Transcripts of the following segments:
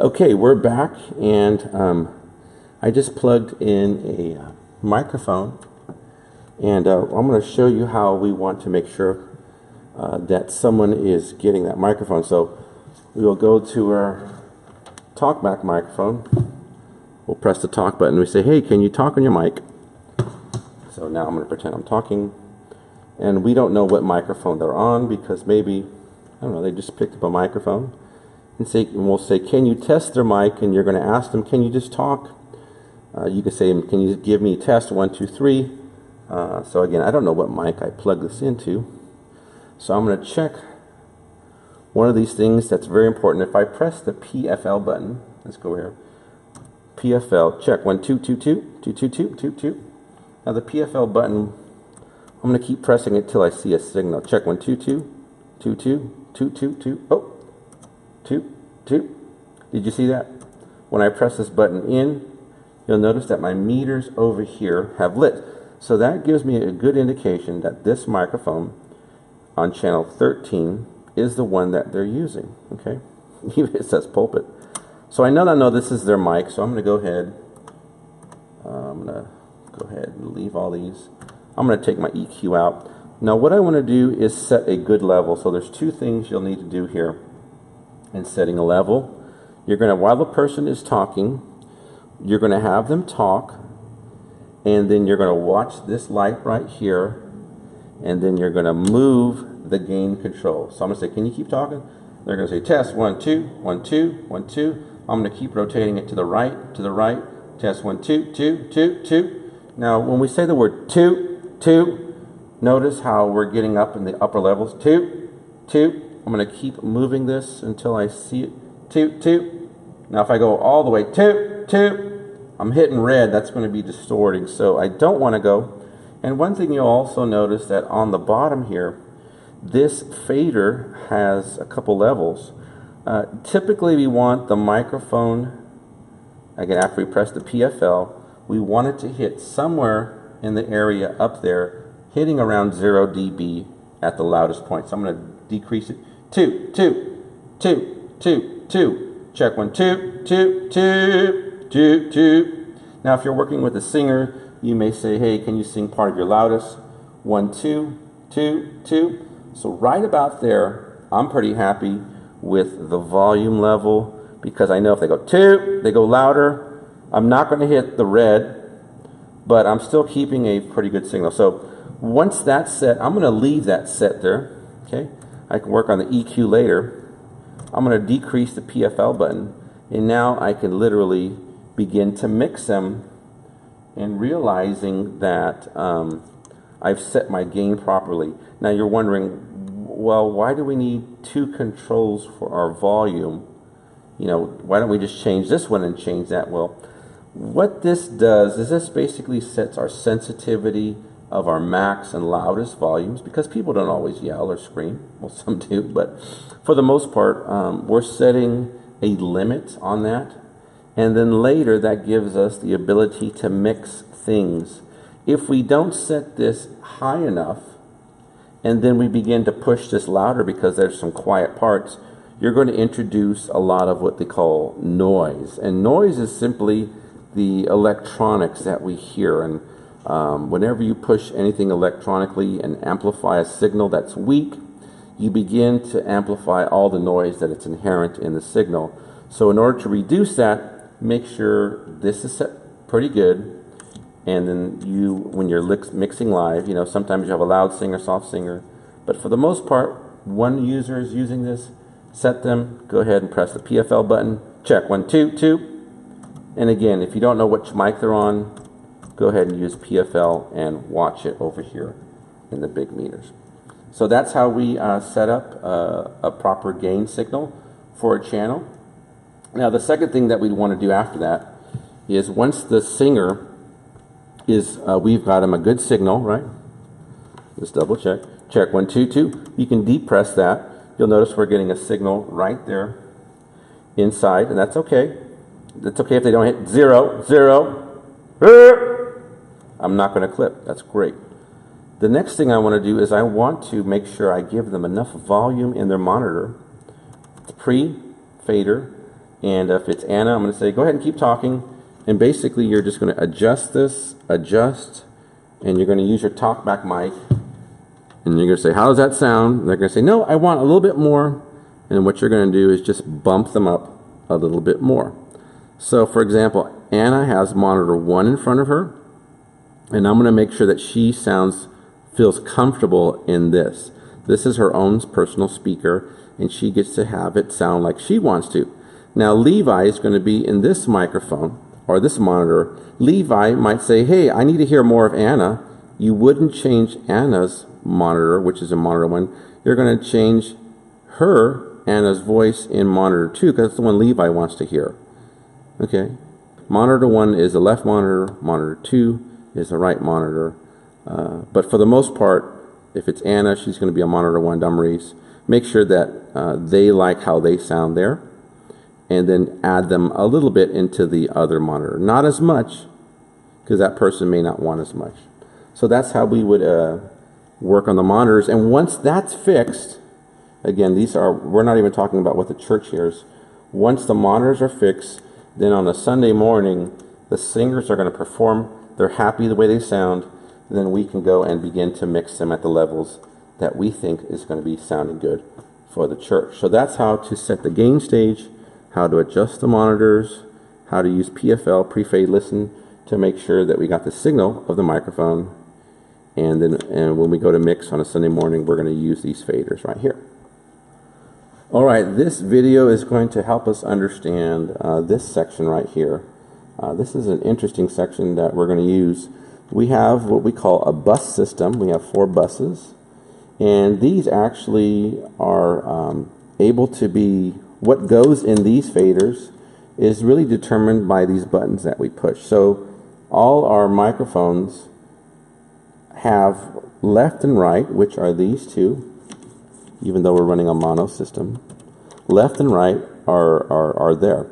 Okay, we're back, and I just plugged in a microphone, and I'm going to show you how we want to make sure that someone is getting that microphone. So we will go to our talkback microphone. We'll press the talk button. We say, hey, can you talk on your mic? So now I'm going to pretend I'm talking, and we don't know what microphone they're on because maybe, I don't know, they just picked up a microphone. And we'll say, can you test their mic? And you're going to ask them, can you just talk? You can say, can you give me test 1, 2, 3? So again, I don't know what mic I plug this into. So I'm going to check one of these things that's very important. If I press the PFL button, let's go here. PFL, check 1, 2, 2, 2, 2, 2, 2, 2, 2. Now the PFL button, I'm going to keep pressing it till I see a signal. Check 1, 2, 2, 2, 2, 2, 2, 2. Oh. 2, 2. Did you see that? When I press this button in, you'll notice that my meters over here have lit. So that gives me a good indication that this microphone on channel 13 is the one that they're using. Okay? Even it says pulpit. So I know this is their mic, so I'm going to go ahead. And leave all these. I'm going to take my EQ out. Now what I want to do is set a good level. So there's two things you'll need to do here. And setting a level, you're going to, while the person is talking, you're going to have them talk, and then you're going to watch this light right here, and then you're going to move the gain control. So I'm going to say, can you keep talking? They're going to say test 1, 2, 1, 2, 1, 2. I'm going to keep rotating it to the right, test 1, 2, 2, 2, 2. Now when we say the word 2, 2, notice how we're getting up in the upper levels. 2, 2. I'm going to keep moving this until I see it. 2, 2. Now if I go all the way 2, 2, I'm hitting red. That's going to be distorting. So I don't want to go. And one thing you'll also notice that on the bottom here, this fader has a couple levels. Typically we want the microphone, again after we press the PFL, we want it to hit somewhere in the area up there, hitting around 0 dB at the loudest point. So I'm going to decrease it. 2, 2, 2, 2, 2. Check 1, 2, 2, 2, 2, 2. Now, if you're working with a singer, you may say, hey, can you sing part of your loudest? 1, 2, 2, 2. So right about there, I'm pretty happy with the volume level because I know if they go 2, they go louder. I'm not going to hit the red, but I'm still keeping a pretty good signal. So once that's set, I'm going to leave that set there. Okay. I can work on the EQ later. I'm going to decrease the PFL button, and now I can literally begin to mix them and realizing that I've set my gain properly. Now you're wondering, well, why do we need 2 controls for our volume? You know, why don't we just change this one and change that? Well, what this does is this basically sets our sensitivity of our max and loudest volumes, because people don't always yell or scream. Well, some do, but for the most part, we're setting a limit on that. And then later, that gives us the ability to mix things. If we don't set this high enough, and then we begin to push this louder because there's some quiet parts, you're going to introduce a lot of what they call noise. And noise is simply the electronics that we hear. And whenever you push anything electronically and amplify a signal that's weak, you begin to amplify all the noise that is inherent in the signal. So in order to reduce that, make sure this is set pretty good. And then when you're mixing live, you know, sometimes you have a loud singer, soft singer. But for the most part, one user is using this. Set them, go ahead and press the PFL button. Check 1, 2, 2. And again, if you don't know which mic they're on, go ahead and use PFL and watch it over here in the big meters. So that's how we set up a proper gain signal for a channel. Now the second thing that we'd want to do after that is once the singer is, we've got him a good signal, right? Let's double check. Check 1, 2, 2. You can deep press that. You'll notice we're getting a signal right there inside, and that's okay. It's okay if they don't hit 0, 0. I'm not going to clip. That's great. The next thing I want to do is I want to make sure I give them enough volume in their monitor. It's pre-fader. And if it's Anna, I'm going to say, go ahead and keep talking. And basically, you're just going to adjust this, adjust, and you're going to use your talkback mic. And you're going to say, how does that sound? And they're going to say, no, I want a little bit more. And what you're going to do is just bump them up a little bit more. So, for example, Anna has monitor 1 in front of her. And I'm going to make sure that she feels comfortable in this. This is her own personal speaker, and she gets to have it sound like she wants to. Now, Levi is going to be in this microphone, or this monitor. Levi might say, hey, I need to hear more of Anna. You wouldn't change Anna's monitor, which is in monitor 1. You're going to change Anna's voice in monitor 2, because it's the one Levi wants to hear. Okay? Monitor 1 is the left monitor. Monitor 2 is the right monitor. But for the most part, if it's Anna, she's going to be on monitor 1, Damaris. Make sure that they like how they sound there, and then add them a little bit into the other monitor. Not as much, because that person may not want as much. So that's how we would work on the monitors. And once that's fixed, again, we're not even talking about what the church hears. Once the monitors are fixed, then on a Sunday morning, the singers are going to perform. They're happy the way they sound. Then we can go and begin to mix them at the levels that we think is going to be sounding good for the church. So that's how to set the gain stage, how to adjust the monitors, how to use PFL, pre-fade listen, to make sure that we got the signal of the microphone. And when we go to mix on a Sunday morning, we're going to use these faders right here. All right, this video is going to help us understand this section right here. This is an interesting section that we're going to use. We have what we call a bus system. We have 4 buses, and these actually are able to be, what goes in these faders is really determined by these buttons that we push. So all our microphones have left and right, which are these 2, even though we're running a mono system. Left and right are there.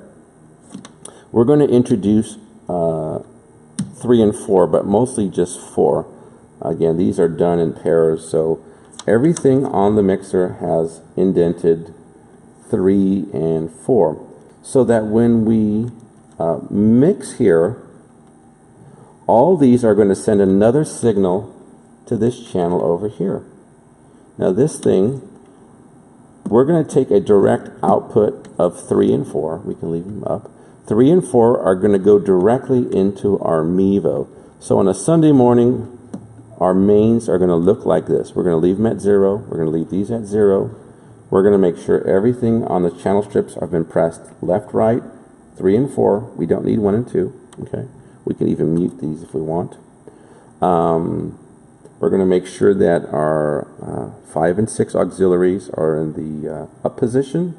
We're going to introduce 3 and 4, but mostly just 4. Again, these are done in pairs, so everything on the mixer has indented 3 and 4, so that when we mix here, all these are going to send another signal to this channel over here. Now this thing, we're going to take a direct output of 3 and 4. We can leave them up. 3 and 4 are going to go directly into our Mevo. So on a Sunday morning, our mains are going to look like this. We're going to leave them at 0. We're going to leave these at 0. We're going to make sure everything on the channel strips have been pressed left, right, 3 and 4. We don't need 1 and 2. Okay, we can even mute these if we want. We're going to make sure that our 5 and 6 auxiliaries are in the up position.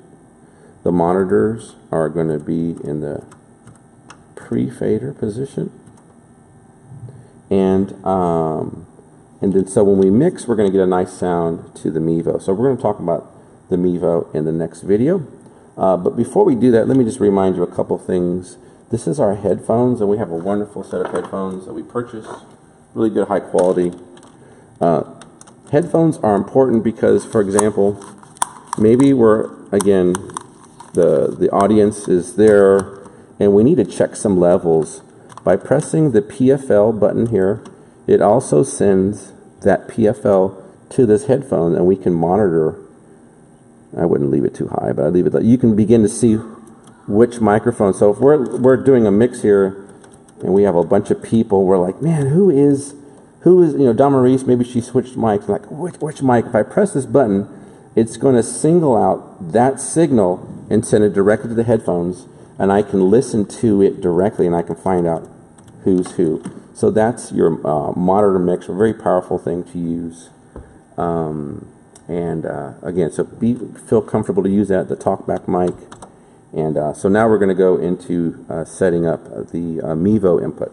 The monitors are going to be in the pre-fader position. And then so when we mix, we're going to get a nice sound to the Mevo. So we're going to talk about the Mevo in the next video. But before we do that, let me just remind you a couple things. This is our headphones, and we have a wonderful set of headphones that we purchased. Really good, high quality. Headphones are important because, for example, maybe the audience is there, and we need to check some levels. By pressing the PFL button here, it also sends that PFL to this headphone, and we can monitor. I wouldn't leave it too high, but I'd leave it. You can begin to see which microphone. So if we're doing a mix here, and we have a bunch of people, we're like, man, who is Damaris? Maybe she switched mics. Like, which mic? If I press this button, it's going to single out that signal and send it directly to the headphones, and I can listen to it directly, and I can find out who's who. So that's your monitor mix, a very powerful thing to use. Again, so feel comfortable to use that, the talkback mic. And so now we're going to go into setting up the Mevo input.